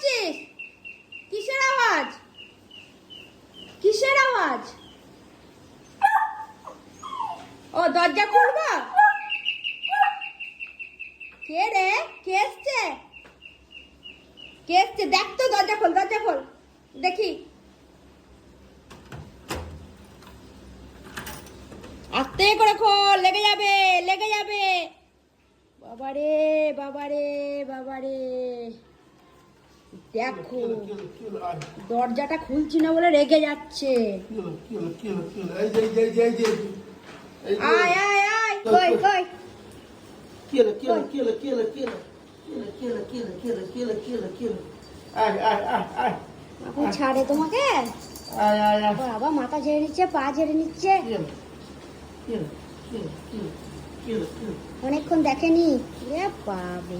করছিস? কিসের আওয়াজ? কিসের আওয়াজ? ও দরজা খুলবো? কে রে? কে এসছে? কে এসছে? দেখ তো, দরজা খোল, দরজা খোল দেখি। আস্তে করে খোল, লেগে যাবে, লেগে যাবে। বাবারে বাবারে বাবারে, দেখো দরজাটা খুলছি না বলে রেগে যাচ্ছে। আয় আয় আয়, কই কই এখন ছাড়ে তোমাকে? বাবা মাথা ঝেড়ে নিচ্ছে, পা ঝেড়ে নিচ্ছে। অনেকক্ষণ দেখেনি রে বাবা।